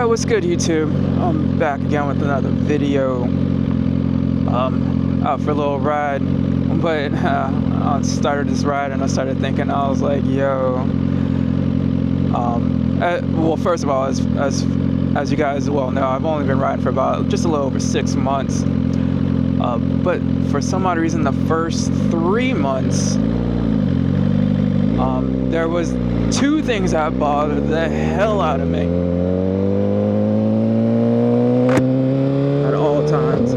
Alright, what's good, YouTube? I'm back again with another video. Out for a little ride, but I started this ride and I started thinking, I was like, yo, well, first of all, as you guys well know, I've only been riding for about just a little over 6 months, but for some odd reason, the first 3 months, there was 2 things that bothered the hell out of me at all times.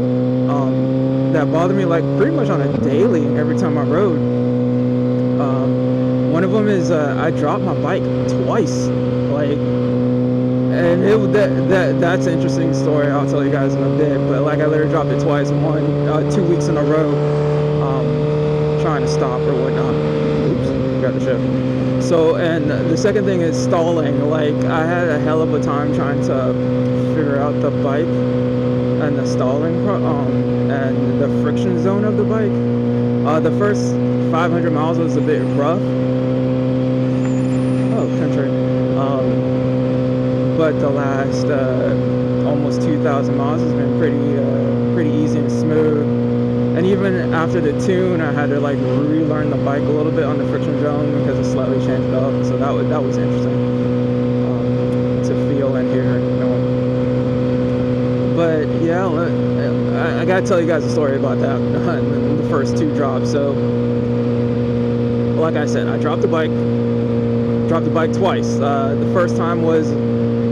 That bothered me like pretty much on a daily every time I rode. One of them is I dropped my bike twice, like, and that's an interesting story. I'll tell you guys in a bit. But like, I literally dropped it twice, 2 weeks in a row, trying to stop or whatnot. Oops, got the shift. So, and the second thing is stalling. Like, I had a hell of a time trying to figure out the bike and the stalling, and the friction zone of the bike. The first 500 miles was a bit rough. Oh, country. But the last almost 2,000 miles has been pretty easy and smooth. And even after the tune, I had to like relearn the bike a little bit on the friction zone because it slightly changed up. So that was interesting to feel and hear. But yeah, I gotta tell you guys a story about that in the first 2 drops. So, like I said, I dropped the bike twice. The first time was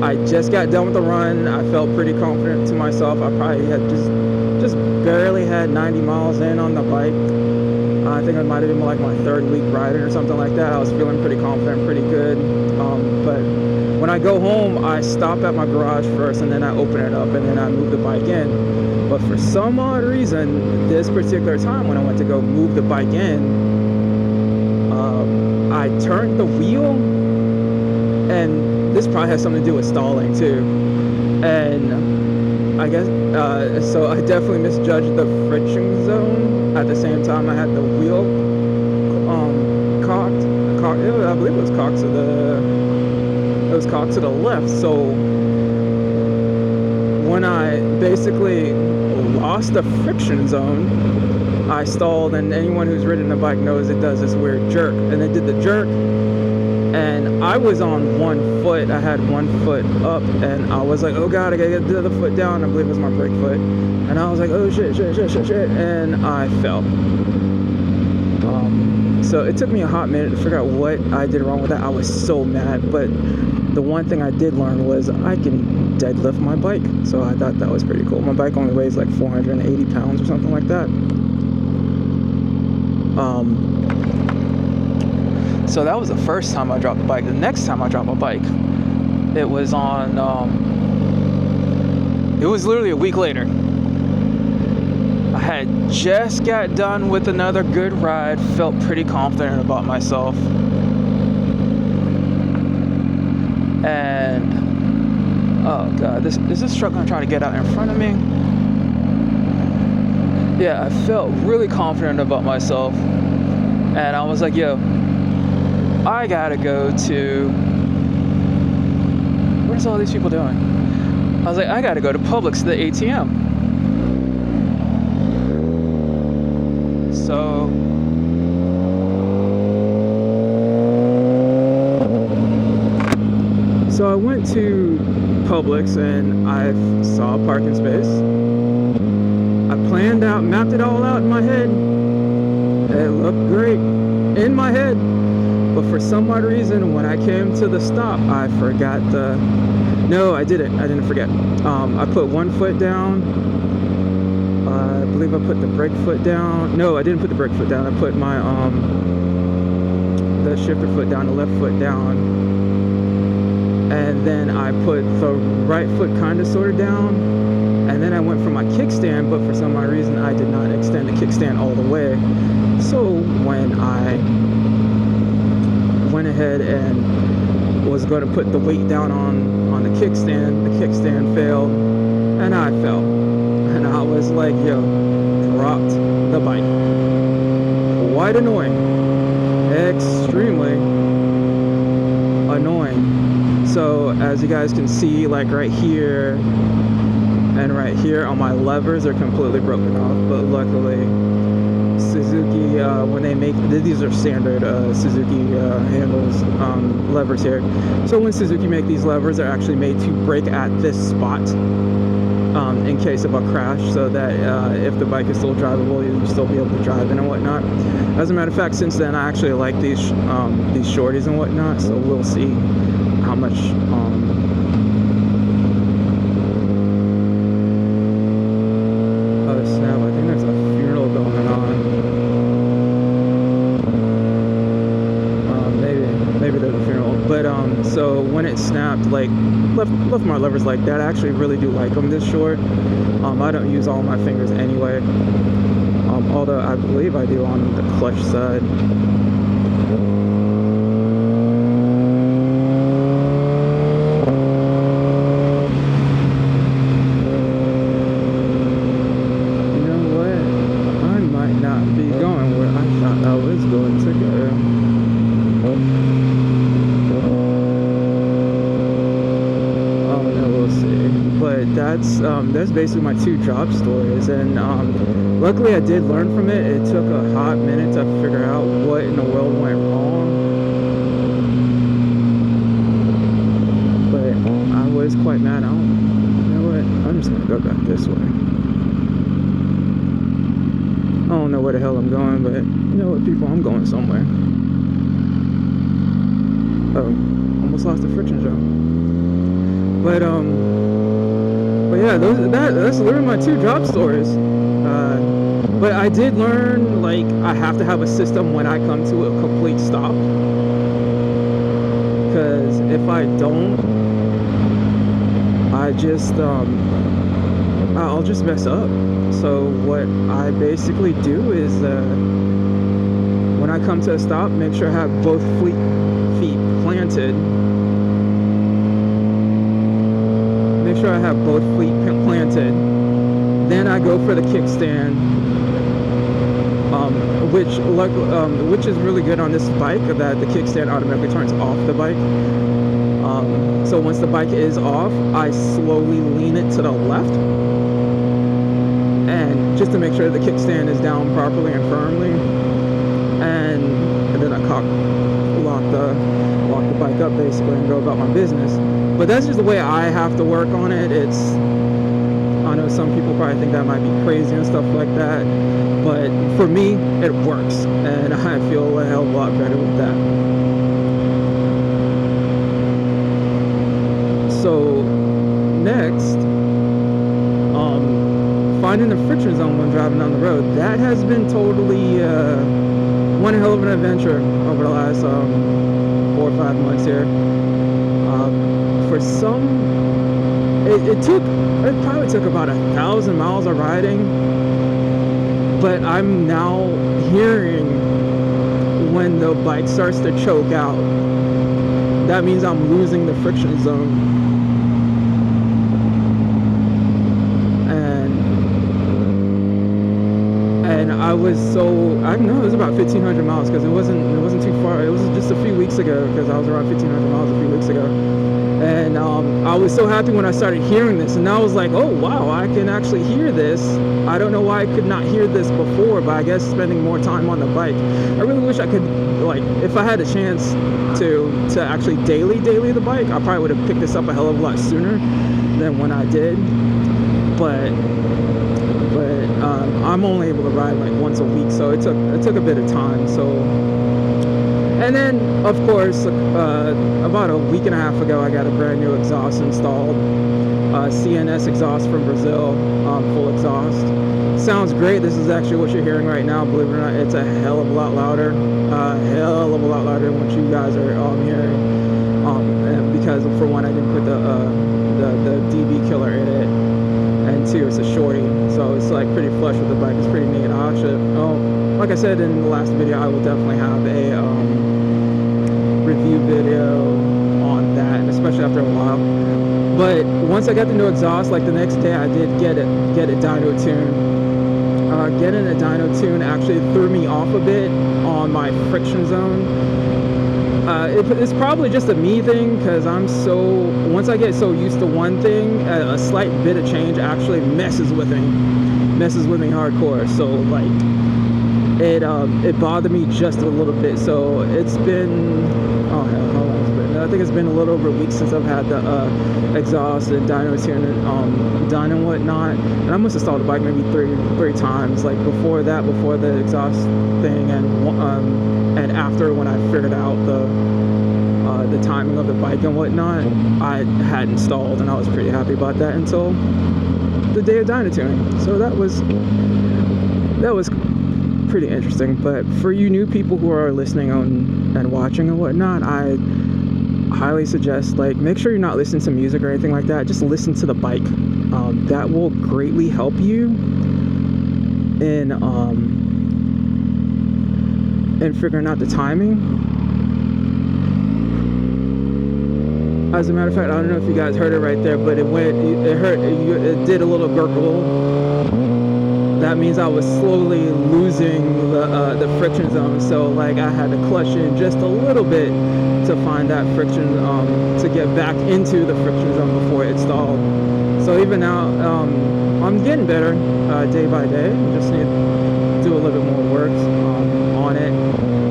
I just got done with the run. I felt pretty confident to myself. I probably had just barely had 90 miles in on the bike. I think it might have been like my 3rd week riding or something like that. I was feeling pretty confident, pretty good. But when I go home, I stop at my garage first, and then I open it up, and then I move the bike in. But for some odd reason, this particular time when I went to go move the bike in, I turned the wheel, and this probably has something to do with stalling too. And I guess, so I definitely misjudged the friction zone. At the same time, I had the wheel cocked. I believe it was cocked to the left. So when I basically lost the friction zone, I stalled, and anyone who's ridden a bike knows it does this weird jerk. And it did the jerk, and I was on 1 foot. I had 1 foot up, and I was like, oh god, I gotta get the other foot down. I believe it was my brake foot. And I was like, oh shit, and I fell. So it took me a hot minute to figure out what I did wrong with that. I was so mad, but the one thing I did learn was I can deadlift my bike. So I thought that was pretty cool. My bike only weighs like 480 pounds or something like that. So that was the first time I dropped the bike. The next time I dropped my bike, it was on, it was literally a week later. I had just got done with another good ride, felt pretty confident about myself. And, oh god, is this truck gonna try to get out in front of me? Yeah, I felt really confident about myself. And I was like, yo, I gotta go to, what is all these people doing? I was like, I gotta go to Publix to the ATM. So I went to Publix and I saw a parking space. I planned out, mapped it all out in my head. It looked great in my head. But for some odd reason, when I came to the stop, I forgot no, I didn't forget. I put 1 foot down. I believe I put the brake foot down. No, I didn't put the brake foot down. I put my, the shifter foot down, the left foot down. And then I put the right foot kind of sort of down. And then I went for my kickstand, but for some odd reason, I did not extend the kickstand all the way. So when I went ahead and was going to put the weight down on the kickstand failed, and I fell. And I was like, yo, dropped the bike. Quite annoying. Extremely annoying. So as you guys can see, like right here and right here on my levers are completely broken off, but luckily Suzuki, when they make, these are standard Suzuki handles, levers here. So when Suzuki make these levers, they're actually made to break at this spot in case of a crash, so that if the bike is still drivable, you'll still be able to drive in and whatnot. As a matter of fact, since then I actually like these shorties and whatnot, so we'll see how much oh snap, I think there's a funeral going on. Maybe there's a funeral, but so when it snapped, like left my levers like that. I actually really do like them this short. I don't use all my fingers anyway, although I believe I do on the clutch side. You know what? I might not be going where I thought I was going to go. That's basically my two drop stories, and luckily I did learn from it. It took a hot minute to figure out what in the world went wrong, but I was quite mad. You know what? I'm just gonna go back this way. I don't know where the hell I'm going, but you know what, people, I'm going somewhere. Oh, almost lost the friction zone. But yeah, that's literally my two drop stories. But I did learn, like, I have to have a system when I come to a complete stop, because if I don't, I'll just mess up. So what I basically do is when I come to a stop, make sure I have both feet planted. Make sure I have both feet planted. Then I go for the kickstand, which is really good on this bike, that the kickstand automatically turns off the bike. So once the bike is off, I slowly lean it to the left, and just to make sure the kickstand is down properly and firmly, and then I lock the bike up basically and go about my business. But that's just the way I have to work on it. I know some people probably think that might be crazy and stuff like that, but for me, it works, and I feel a hell of a lot better with that. So next, finding the friction zone when driving down the road. That has been totally one hell of an adventure over the last 4 or 5 months here. For some, it probably took about 1,000 miles of riding, but I'm now hearing when the bike starts to choke out. That means I'm losing the friction zone. And I know it was about 1,500 miles, because it wasn't too far. It was just a few weeks ago, because I was around 1,500 miles a few weeks ago. And I was so happy when I started hearing this, and I was like, oh wow, I can actually hear this. I don't know why I could not hear this before, but I guess spending more time on the bike. I really wish I could, like, if I had a chance to actually daily the bike, I probably would have picked this up a hell of a lot sooner than when I did. But I'm only able to ride like once a week, so it took a bit of time. So, and then of course, about a week and a half ago, I got a brand new exhaust installed, CNS exhaust from Brazil, full exhaust. Sounds great. This is actually what you're hearing right now. Believe it or not, it's a hell of a lot louder, than what you guys are hearing. Because for one, I didn't put the DB killer in it. And two, it's a shorty, so it's like pretty flush with the bike. It's pretty neat. Like I said in the last video, I will definitely have a review video on that, especially after a while. But once I got the new exhaust, like the next day, I did get it dyno tuned. Getting a dyno tune actually threw me off a bit on my friction zone. it's probably just a me thing, because once I get so used to one thing, a slight bit of change actually messes with me hardcore. So like it bothered me just a little bit. So it's been, oh hell, how long has it been? I think it's been a little over a week since I've had the exhaust and dyno tuned done and whatnot, and I must have stalled the bike maybe three times, like before the exhaust thing, and after, when I figured out the timing of the bike and whatnot, I had installed, and I was pretty happy about that until the day of dyno tuning. So that was pretty interesting. But for you new people who are listening on and watching and whatnot, I highly suggest, like, make sure you're not listening to music or anything like that. Just listen to the bike. That will greatly help you in figuring out the timing. As a matter of fact, I don't know if you guys heard it right there, but it did a little gurgle. That means I was slowly losing the friction zone. So like I had to clutch in just a little bit to find that friction, to get back into the friction zone before it stalled. So even now, I'm getting better day by day. I just need to do a little bit more work on it.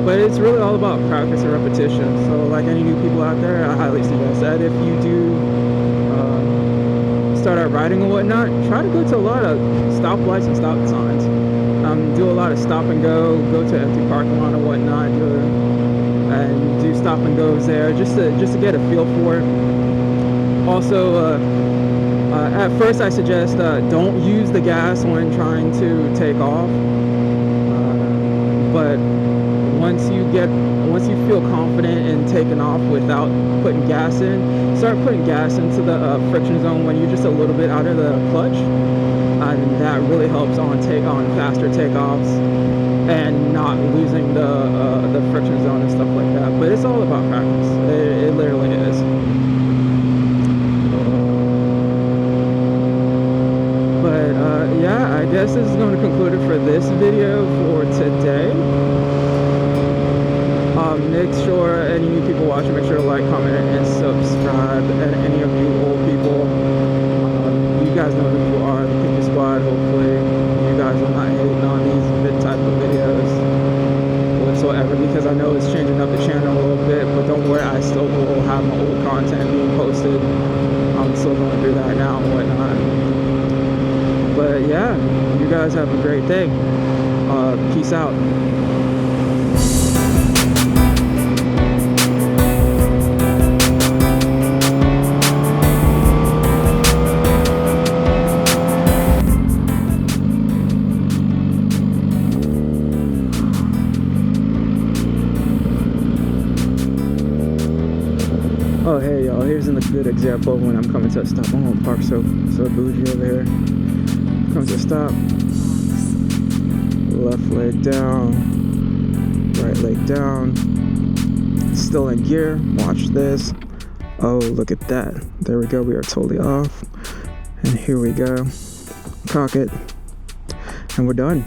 But it's really all about practice and repetition. So like any new people out there, I highly suggest that if you do start out riding and whatnot, try to go to a lot of stoplights and stop signs. Do a lot of stop and go to empty parking lot and whatnot, and do stop and goes there, just to get a feel for it. Also, at first I suggest don't use the gas when trying to take off. But once you feel confident in taking off without putting gas in, start putting gas into the friction zone when you're just a little bit out of the clutch, and that really helps on faster takeoffs and not losing the friction zone and stuff like that. But it's all about practice. It literally is. But yeah, I guess this is going to conclude it for this video for today. Make sure, any new people watching, make sure to like, comment, and subscribe. And any of you old people, you guys know who you are, the Pinky Squad. Hopefully you guys are not hating on these type of videos whatsoever, because I know it's changing up the channel a little bit. But don't worry, I still will have my old content being posted. I'm still going to do that now and whatnot. But yeah, you guys have a great day. Peace out. Oh hey y'all, here's a good example of when I'm coming to a stop. I'm gonna park so bougie over here. Comes to a stop. Left leg down, right leg down. Still in gear. Watch this. Oh, look at that. There we go. We are totally off. And here we go. Cock it. And we're done.